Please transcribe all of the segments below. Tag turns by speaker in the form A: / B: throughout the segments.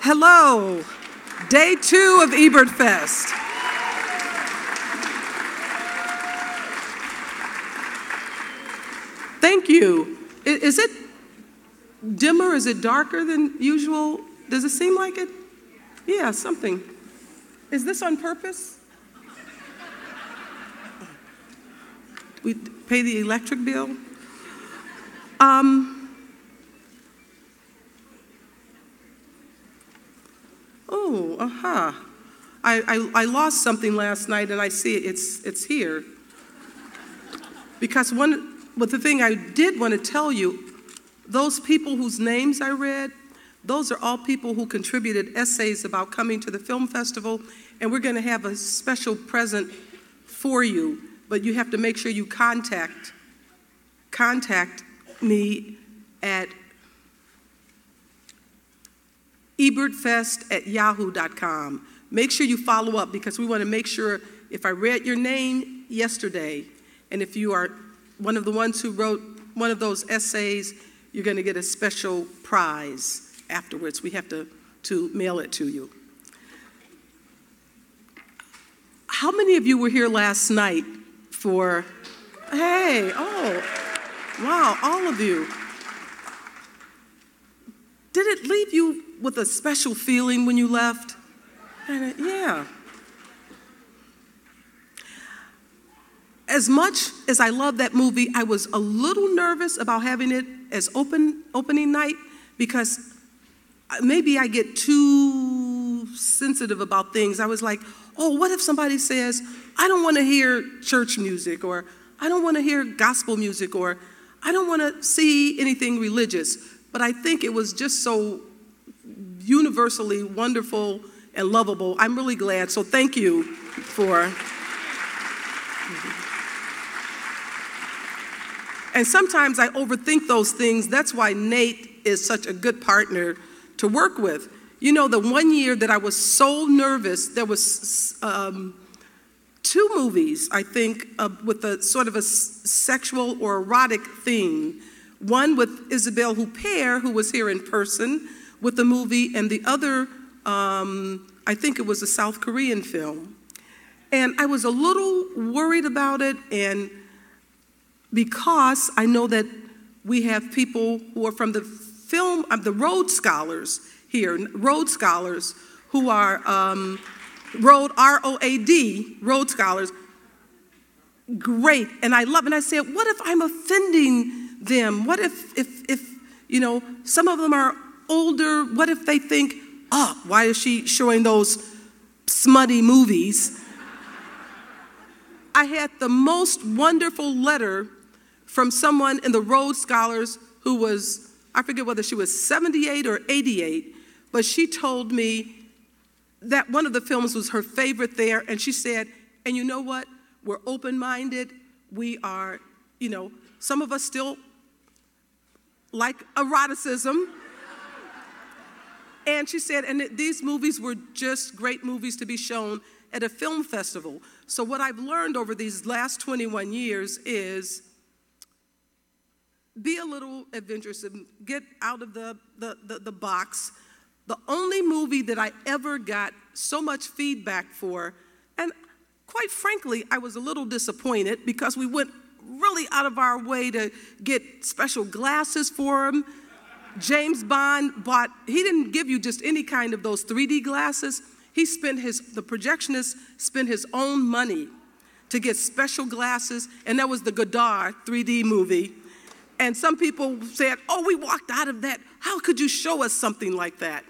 A: Hello, day 2 of Ebertfest. Thank you. Is it dimmer? Is it darker than usual? Does it seem like it? Yeah, something. Is this on purpose? We pay the electric bill? I lost something last night and I see it's here. Because the thing I did want to tell you, those people whose names I read, those are all people who contributed essays about coming to the film festival, and we're going to have a special present for you, but you have to make sure you contact me at ebertfest@yahoo.com. Make sure you follow up because we want to make sure if I read your name yesterday, and if you are one of the ones who wrote one of those essays, you're going to get a special prize afterwards. We have to mail it to you. How many of you were here last night for, hey, oh, wow, all of you. Did it leave you with a special feeling when you left? Yeah. As much as I love that movie, I was a little nervous about having it as opening night because maybe I get too sensitive about things. I was like, oh, what if somebody says, I don't want to hear church music, or I don't want to hear gospel music, or I don't want to see anything religious. But I think it was just so universally wonderful and lovable. I'm really glad. So thank you for. And sometimes I overthink those things. That's why Nate is such a good partner to work with. You know, the one year that I was so nervous, there was 2 movies, I think, with a sort of a sexual or erotic theme. One with Isabelle Huppert, who was here in person with the movie, and the other, I think it was a South Korean film. And I was a little worried about it, and because I know that we have people who are from the film, the Rhodes Scholars here, Rhodes Scholars, who are Rhodes, R-O-A-D, Rhodes Scholars, great, and I love, and I said, what if I'm offending them? What if you know, some of them are older, what if they think, oh, why is she showing those smutty movies? I had the most wonderful letter from someone in the Rhodes Scholars who was, I forget whether she was 78 or 88, but she told me that one of the films was her favorite there, and she said, and you know what? We're open-minded. We are, you know, some of us still like eroticism. And she said, and these movies were just great movies to be shown at a film festival. So what I've learned over these last 21 years is be a little adventurous and get out of the box. The only movie that I ever got so much feedback for, and quite frankly, I was a little disappointed because we went really out of our way to get special glasses for him. James Bond he didn't give you just any kind of those 3D glasses. The projectionist spent his own money to get special glasses, and that was the Godard 3D movie. And some people said, oh, we walked out of that. How could you show us something like that?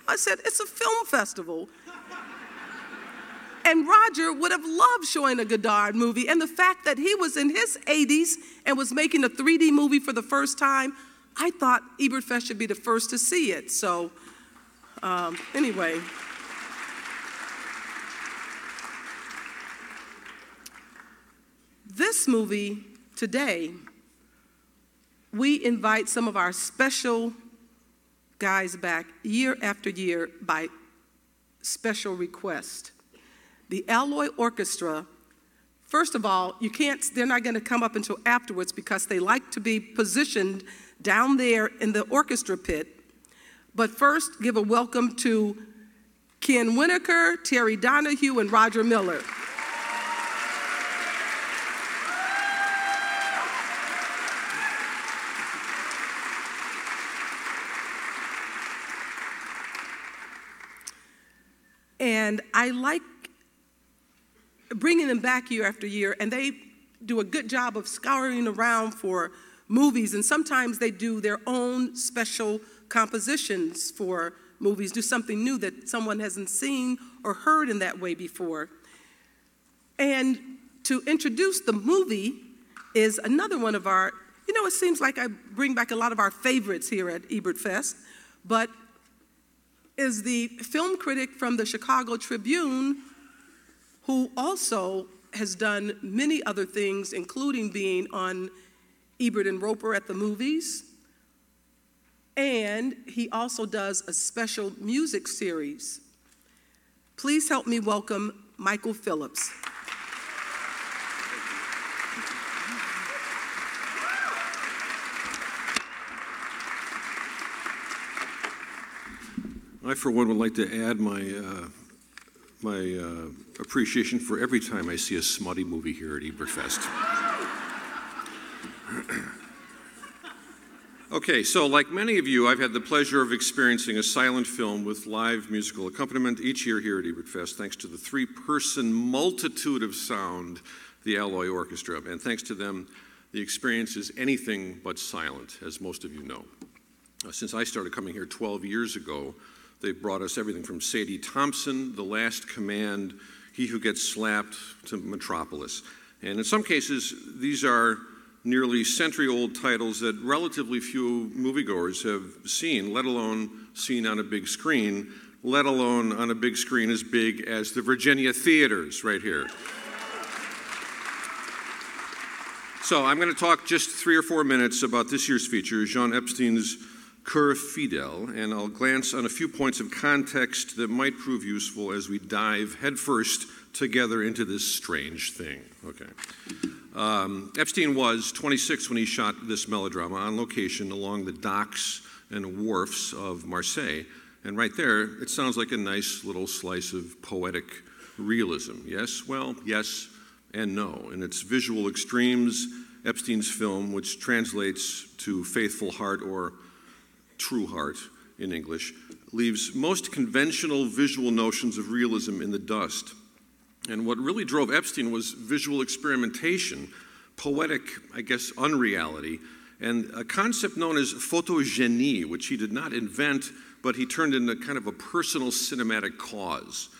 A: I said, it's a film festival. And Roger would have loved showing a Godard movie. And the fact that he was in his 80s and was making a 3D movie for the first time, I thought Ebertfest should be the first to see it. So anyway. This movie today, we invite some of our special guys back year after year by special request. The Alloy Orchestra, first of all, they're not going to come up until afterwards because they like to be positioned down there in the orchestra pit. But first, give a welcome to Ken Winokur, Terry Donahue, and Roger Miller. And I like bringing them back year after year, and they do a good job of scouring around for movies, and sometimes they do their own special compositions for movies, do something new that someone hasn't seen or heard in that way before. And to introduce the movie is another one of our, it seems like I bring back a lot of our favorites here at Ebertfest, but is the film critic from the Chicago Tribune, who also has done many other things, including being on Ebert and Roper at the movies. And he also does a special music series. Please help me welcome Michael Phillips.
B: I, for one, would like to add my appreciation for every time I see a smutty movie here at Ebertfest. Okay, so like many of you, I've had the pleasure of experiencing a silent film with live musical accompaniment each year here at Ebertfest, thanks to the three-person multitude of sound, the Alloy Orchestra. And thanks to them, the experience is anything but silent, as most of you know. Since I started coming here 12 years ago, they've brought us everything from Sadie Thompson, The Last Command, He Who Gets Slapped, to Metropolis. And in some cases, these are nearly century-old titles that relatively few moviegoers have seen, let alone seen on a big screen, let alone on a big screen as big as the Virginia theaters right here. So I'm going to talk just 3 or 4 minutes about this year's feature, Jean Epstein's Cœur, fidèle, and I'll glance on a few points of context that might prove useful as we dive headfirst together into this strange thing. Okay. Epstein was 26 when he shot this melodrama on location along the docks and wharfs of Marseille. And right there, it sounds like a nice little slice of poetic realism. Yes? Well, yes and no. In its visual extremes, Epstein's film, which translates to Faithful Heart or True Heart in English, leaves most conventional visual notions of realism in the dust. And what really drove Epstein was visual experimentation, poetic, I guess, unreality, and a concept known as photogenie, which he did not invent, but he turned into kind of a personal cinematic cause.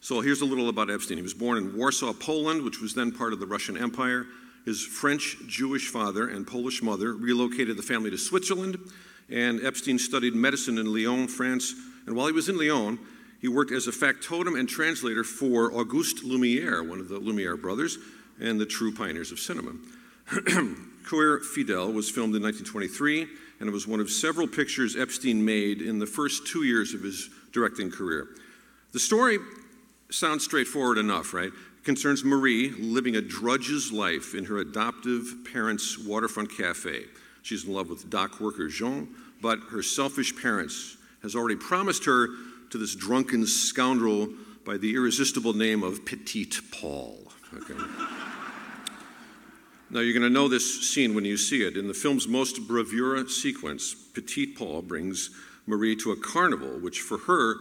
B: So here's a little about Epstein. He was born in Warsaw, Poland, which was then part of the Russian Empire. His French Jewish father and Polish mother relocated the family to Switzerland, and Epstein studied medicine in Lyon, France. And while he was in Lyon, he worked as a factotum and translator for Auguste Lumière, one of the Lumière brothers, and the true pioneers of cinema. Cœur, fidèle was filmed in 1923, and it was one of several pictures Epstein made in the first 2 years of his directing career. The story sounds straightforward enough, right? It concerns Marie living a drudge's life in her adoptive parents' waterfront cafe. She's in love with dock worker Jean, but her selfish parents has already promised her to this drunken scoundrel by the irresistible name of Petit Paul. Okay. Now you're going to know this scene when you see it. In the film's most bravura sequence, Petit Paul brings Marie to a carnival, which for her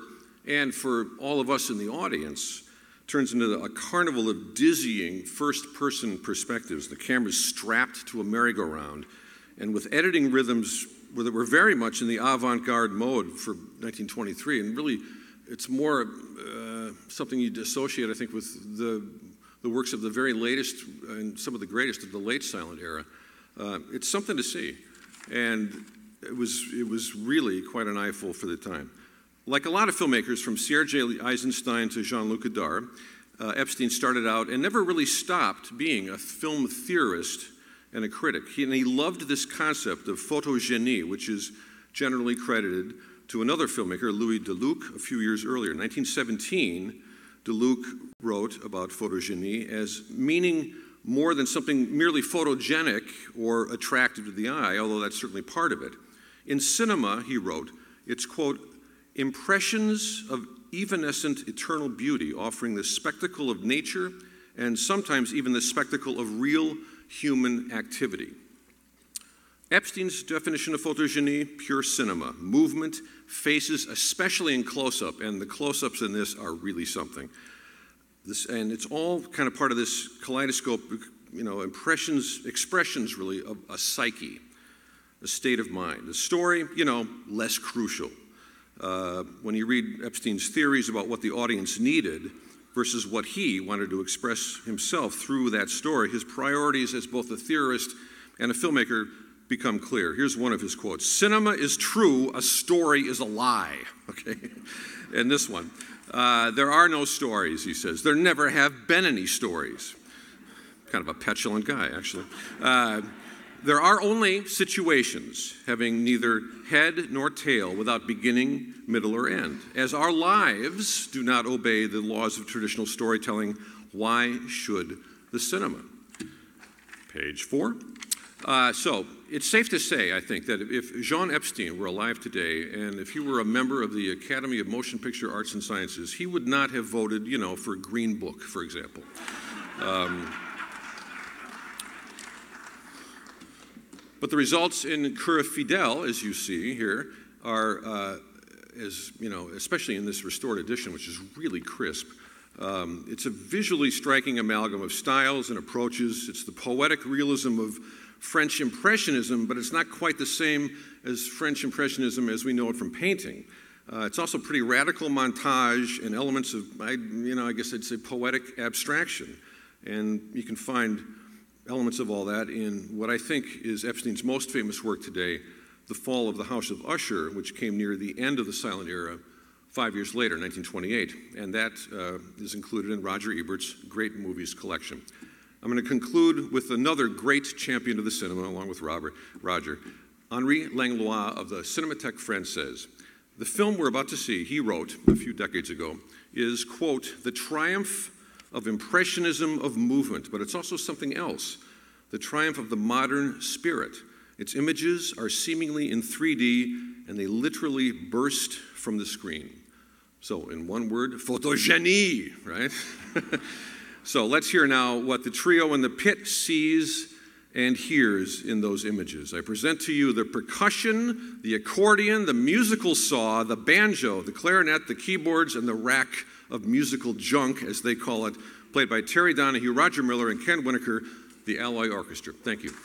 B: and for all of us in the audience turns into a carnival of dizzying first-person perspectives. The camera's strapped to a merry-go-round, and with editing rhythms that were very much in the avant-garde mode for 1923, and really it's more something you'd associate, I think, with the works of the very latest and some of the greatest of the late silent era. It's something to see, and it was really quite an eyeful for the time. Like a lot of filmmakers, from Sergei Eisenstein to Jean-Luc Godard, Epstein started out and never really stopped being a film theorist and a critic. He loved this concept of photogenie, which is generally credited to another filmmaker, Louis Deluc, a few years earlier. In 1917, Deluc wrote about photogenie as meaning more than something merely photogenic or attractive to the eye, although that's certainly part of it. In cinema, he wrote, It's, quote, impressions of evanescent eternal beauty, offering the spectacle of nature and sometimes even the spectacle of real human activity. Epstein's definition of photogenie, pure cinema, movement, faces, especially in close-up, and the close-ups in this are really something. And it's all kind of part of this kaleidoscope, expressions really of a psyche, a state of mind. The story, less crucial. When you read Epstein's theories about what the audience needed versus what he wanted to express himself through that story, his priorities as both a theorist and a filmmaker become clear. Here's one of his quotes. "Cinema is true, a story is a lie." Okay, and this one. "There are no stories," he says. "There never have been any stories." Kind of a petulant guy, actually. "There are only situations having neither head nor tail without beginning, middle, or end. As our lives do not obey the laws of traditional storytelling, why should the cinema?" Page 4. So it's safe to say, I think, that if Jean Epstein were alive today and if he were a member of the Academy of Motion Picture Arts and Sciences, he would not have voted, for Green Book, for example. But the results in Cœur, fidèle, as you see here, are, especially in this restored edition, which is really crisp, it's a visually striking amalgam of styles and approaches. It's the poetic realism of French Impressionism, but it's not quite the same as French Impressionism as we know it from painting. It's also pretty radical montage and elements of, I guess I'd say poetic abstraction. And you can find elements of all that in what I think is Epstein's most famous work today, The Fall of the House of Usher, which came near the end of the silent era 5 years later, 1928. And that is included in Roger Ebert's Great Movies collection. I'm going to conclude with another great champion of the cinema, along with Roger. Henri Langlois of the Cinémathèque Française. "The film we're about to see," he wrote a few decades ago, "is, quote, the triumph of impressionism of movement, but it's also something else, the triumph of the modern spirit. Its images are seemingly in 3D, and they literally burst from the screen." So in one word, photogenie, right? So let's hear now what the trio in the pit sees and hears in those images. I present to you the percussion, the accordion, the musical saw, the banjo, the clarinet, the keyboards, and the rack of musical junk, as they call it, played by Terry Donahue, Roger Miller, and Ken Winokur, the Alloy Orchestra. Thank you.